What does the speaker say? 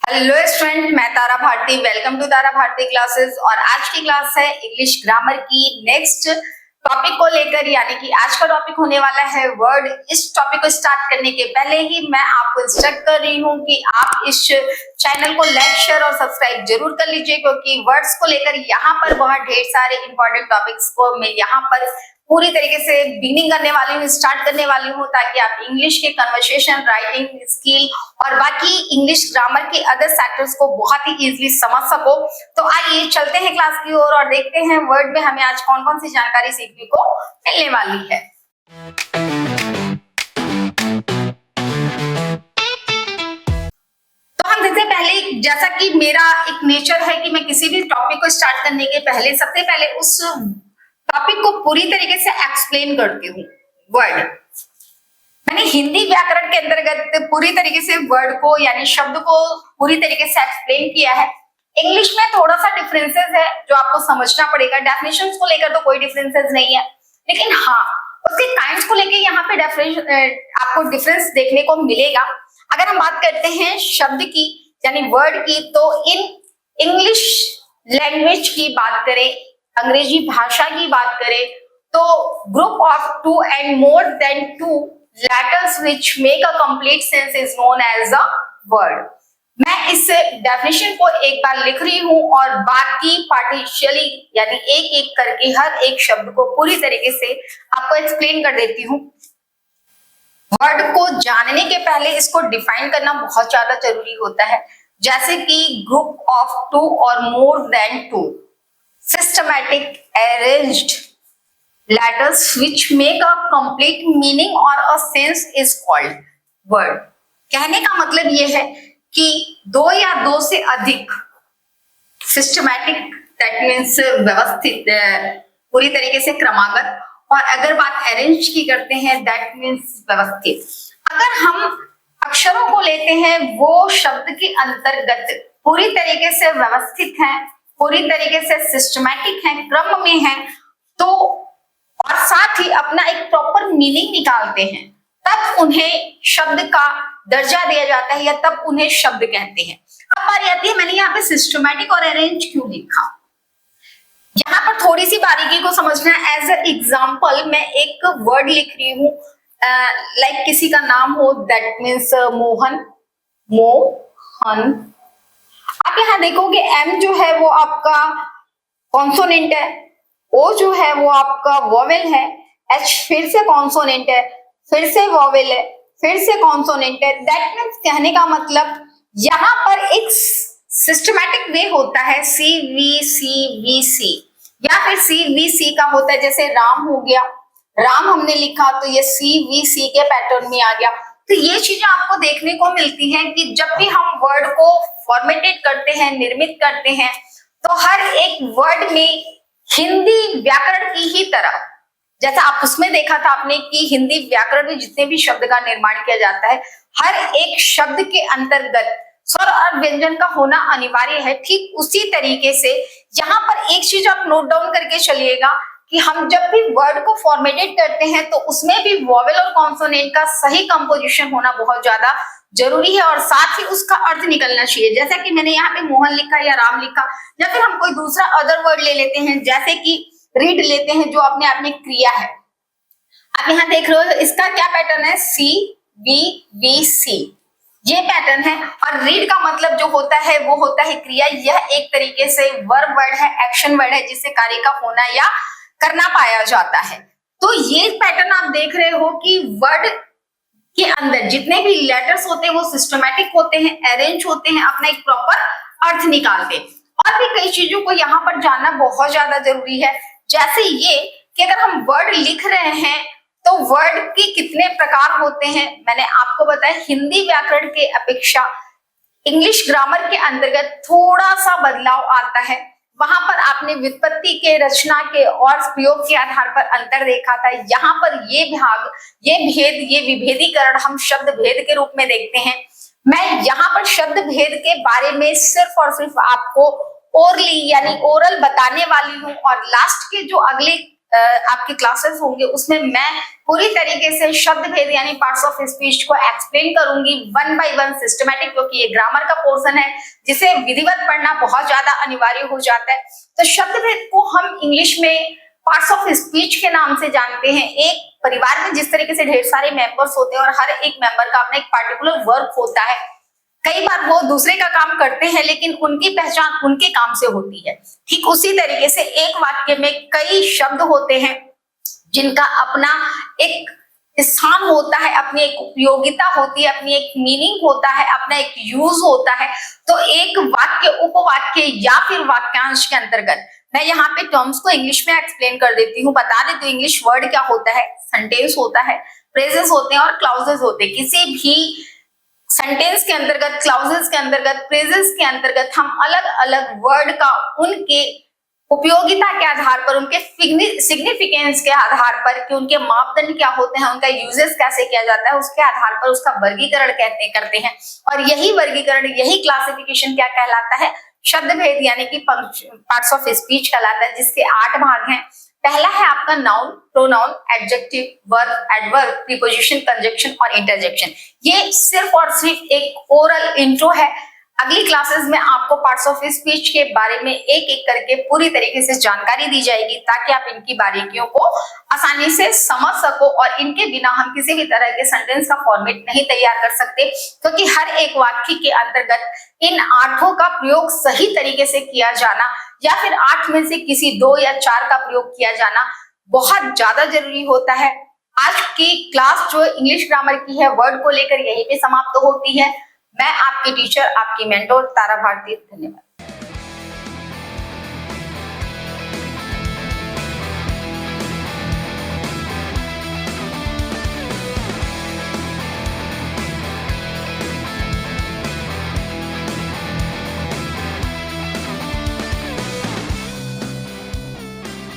Hello student, मैं Tara Bharti. Welcome to Tara Bharti classes. और आज की क्लास है इंग्लिश ग्रामर की नेक्स्ट टॉपिक को लेकर, यानी कि आज का टॉपिक होने वाला है वर्ड। इस टॉपिक को स्टार्ट करने के पहले ही मैं आपको इंस्ट्रक्ट कर रही हूँ कि आप इस चैनल को लाइक, शेयर और सब्सक्राइब जरूर कर लीजिए, क्योंकि वर्ड्स को लेकर यहाँ पर बहुत ढेर सारे इंपॉर्टेंट टॉपिक्स को मैं यहाँ पर पूरी तरीके से बिगिनिंग करने वाली हूँ, स्टार्ट करने वाली हूँ, ताकि आप इंग्लिश के कन्वर्सेशन, राइटिंग स्किल और बाकी इंग्लिश ग्रामर के अदर सेक्टर्स को बहुत ही इजीली समझ सको। तो आइए चलते हैं क्लास की ओर और देखते हैं वर्ड में हमें आज कौन कौन सी जानकारी सीखने को मिलने वाली है। तो हम देखते हैं पहले, जैसा कि मेरा एक नेचर है कि मैं किसी भी टॉपिक को स्टार्ट करने के पहले सबसे पहले उस टॉपिक को पूरी तरीके से एक्सप्लेन करती हूँ। वर्ड मैंने हिंदी व्याकरण के अंतर्गत पूरी तरीके से वर्ड को यानी शब्द को पूरी तरीके से एक्सप्लेन किया है। इंग्लिश में थोड़ा सा डिफरेंसेस है जो आपको समझना पड़ेगा। डेफिनेशंस को लेकर तो कोई डिफरेंसेस नहीं है, लेकिन हाँ उसके काइंड्स को लेकर यहाँ पे आपको डिफरेंस देखने को मिलेगा। अगर हम बात करते हैं शब्द की यानी वर्ड की, तो इन इंग्लिश लैंग्वेज की बात करें, अंग्रेजी भाषा की बात करें, तो group of two and more than two letters which make a complete sense is known as a word. मैं इस डेफिनेशन को एक बार लिख रही हूं और बाकी पार्टिशियली यानी एक एक करके हर एक शब्द को पूरी तरीके से आपको एक्सप्लेन कर देती हूं। वर्ड को जानने के पहले इसको डिफाइन करना बहुत ज्यादा जरूरी होता है, जैसे कि ग्रुप ऑफ टू और more than two systematic arranged letters which make a complete meaning or a sense is called word। कहने का मतलब यह है कि दो या दो से अधिक systematic, that means व्यवस्थित, पूरी तरीके से क्रमागत, और अगर बात अरेंज की करते हैं that means व्यवस्थित। अगर हम अक्षरों को लेते हैं वो शब्द के अंतर्गत पूरी तरीके से व्यवस्थित हैं, पूरी तरीके से सिस्टमैटिक है, क्रम में है, तो और साथ ही अपना एक प्रॉपर मीनिंग निकालते हैं, तब उन्हें शब्द का दर्जा दिया जाता है या तब उन्हें शब्द कहते हैं। अब बारी आती है, मैंने यहाँ पे सिस्टमैटिक और अरेंज क्यों लिखा। यहाँ पर थोड़ी सी बारीकी को समझना है। एज ए एग्जाम्पल मैं एक वर्ड लिख रही हूँ, लाइक किसी का नाम हो, दैट मीन्स मोहन, मोहन। आप यहाँ देखोगे एम जो है वो आपका कॉन्सोनेंट है, ओ जो है वो आपका वोवेल है, एच फिर से कॉन्सोनेंट है, फिर से वोवेल है, फिर से कॉन्सोनेंट है। दैट मीन्स कहने का मतलब यहाँ पर एक सिस्टमैटिक वे होता है, सी वी सी वी सी, या फिर सी वी सी का होता है। जैसे राम हो गया, राम हमने लिखा तो ये सी वी सी के पैटर्न में आ गया। तो ये चीजें आपको देखने को मिलती हैं कि जब भी हम वर्ड को फॉर्मेटेड करते हैं, निर्मित करते हैं, तो हर एक वर्ड में हिंदी व्याकरण की ही तरह, जैसा आप उसमें देखा था आपने कि हिंदी व्याकरण में जितने भी शब्द का निर्माण किया जाता है, हर एक शब्द के अंतर्गत स्वर और व्यंजन का होना अनिवार्य है। ठीक उसी तरीके से यहाँ पर एक चीज आप नोट डाउन करके चलिएगा कि हम जब भी वर्ड को फॉर्मेटेड करते हैं तो उसमें भी वोवेल और कॉन्सोनेंट का सही कंपोजिशन होना बहुत ज्यादा जरूरी है, और साथ ही उसका अर्थ निकलना चाहिए। जैसा कि मैंने यहाँ पे मोहन लिखा या राम लिखा, या फिर हम कोई दूसरा अदर वर्ड ले लेते हैं, जैसे कि रीड लेते हैं जो अपने आप में क्रिया है। आप यहाँ देख रहे हो इसका क्या पैटर्न है, सी वी वी सी, ये पैटर्न है। और रीड का मतलब जो होता है वो होता है क्रिया। यह एक तरीके से वर्ब वर्ड है, एक्शन वर्ड है, जिससे कार्य का होना या करना पाया जाता है। तो ये पैटर्न आप देख रहे हो कि वर्ड के अंदर जितने भी लेटर्स होते हैं वो सिस्टमैटिक होते हैं, अरेंज होते हैं, अपना एक प्रॉपर अर्थ निकालते हैं। और भी कई चीजों को यहाँ पर जानना बहुत ज्यादा जरूरी है, जैसे ये कि अगर हम वर्ड लिख रहे हैं तो वर्ड के कितने प्रकार होते हैं। मैंने आपको बताया हिंदी व्याकरण के अपेक्षा इंग्लिश ग्रामर के अंतर्गत थोड़ा सा बदलाव आता है। वहां पर आपने व्युत्पत्ति के, रचना के और प्रयोग के आधार पर अंतर देखा था। यहाँ पर ये भाग, ये भेद, ये विभेदीकरण हम शब्द भेद के रूप में देखते हैं। मैं यहाँ पर शब्द भेद के बारे में सिर्फ और सिर्फ आपको ओरली यानी ओरल बताने वाली हूँ, और लास्ट के जो अगले आपके क्लासेस होंगे उसमें मैं पूरी तरीके से शब्द भेद यानी पार्ट्स ऑफ स्पीच को एक्सप्लेन करूंगी वन बाय वन सिस्टमैटिक, क्योंकि ये ग्रामर का पोर्शन है जिसे विधिवत पढ़ना बहुत ज्यादा अनिवार्य हो जाता है। तो शब्द भेद को हम इंग्लिश में पार्ट्स ऑफ स्पीच के नाम से जानते हैं। एक परिवार में जिस तरीके से ढेर सारे मेंबर्स होते हैं और हर एक मेंबर का अपना एक पार्टिकुलर वर्क होता है, कई बार वो दूसरे का काम करते हैं लेकिन उनकी पहचान उनके काम से होती है। ठीक उसी तरीके से एक वाक्य में कई शब्द होते हैं जिनका अपना एक स्थान होता है, अपनी एक उपयोगिता होती है, अपनी एक मीनिंग होता है, अपना एक यूज होता है। तो एक वाक्य, उपवाक्य या फिर वाक्यांश के अंतर्गत मैं यहाँ पे टर्म्स को इंग्लिश में एक्सप्लेन कर देती हूँ, बता देती हूँ इंग्लिश वर्ड क्या होता है। सेंटेंस होता है, फ्रेजेस होते हैं और क्लाउजेस होते हैं। किसी भी सेंटेंस के अंतर्गत, क्लाउजेस के अंतर्गत, फ्रेजेस के अंतर्गत हम अलग अलग वर्ड का उनके उपयोगिता के आधार पर, उनके सिग्निफिकेंस के आधार पर कि उनके मापदंड क्या होते हैं, उनका यूजेस कैसे किया जाता है, उसके आधार पर उसका वर्गीकरण करते हैं। और यही वर्गीकरण, यही क्लासिफिकेशन क्या कहलाता है? शब्द भेद यानी कि पार्ट्स ऑफ स्पीच कहलाता है, जिसके 8 भाग हैं। पहला है आपका noun, pronoun, adjective, verb, adverb, preposition, conjunction और इंटरजेक्शन। ये सिर्फ और सिर्फ एक ओरल इंट्रो है। अगली क्लासेस में आपको पार्ट्स ऑफ स्पीच के बारे में एक एक करके पूरी तरीके से जानकारी दी जाएगी ताकि आप इनकी बारीकियों को आसानी से समझ सको, और इनके बिना हम किसी भी तरह के सेंटेंस का फॉर्मेट नहीं तैयार कर सकते, क्योंकि हर एक वाक्य के अंतर्गत इन 8 का प्रयोग सही तरीके से किया जाना या फिर 8 में से किसी 2 या 4 का प्रयोग किया जाना बहुत ज्यादा जरूरी होता है। आज की क्लास जो इंग्लिश ग्रामर की है, वर्ड को लेकर यहीं पे समाप्त होती है। मैं आपकी टीचर, आपकी मेंटोर तारा भारती, धन्यवाद।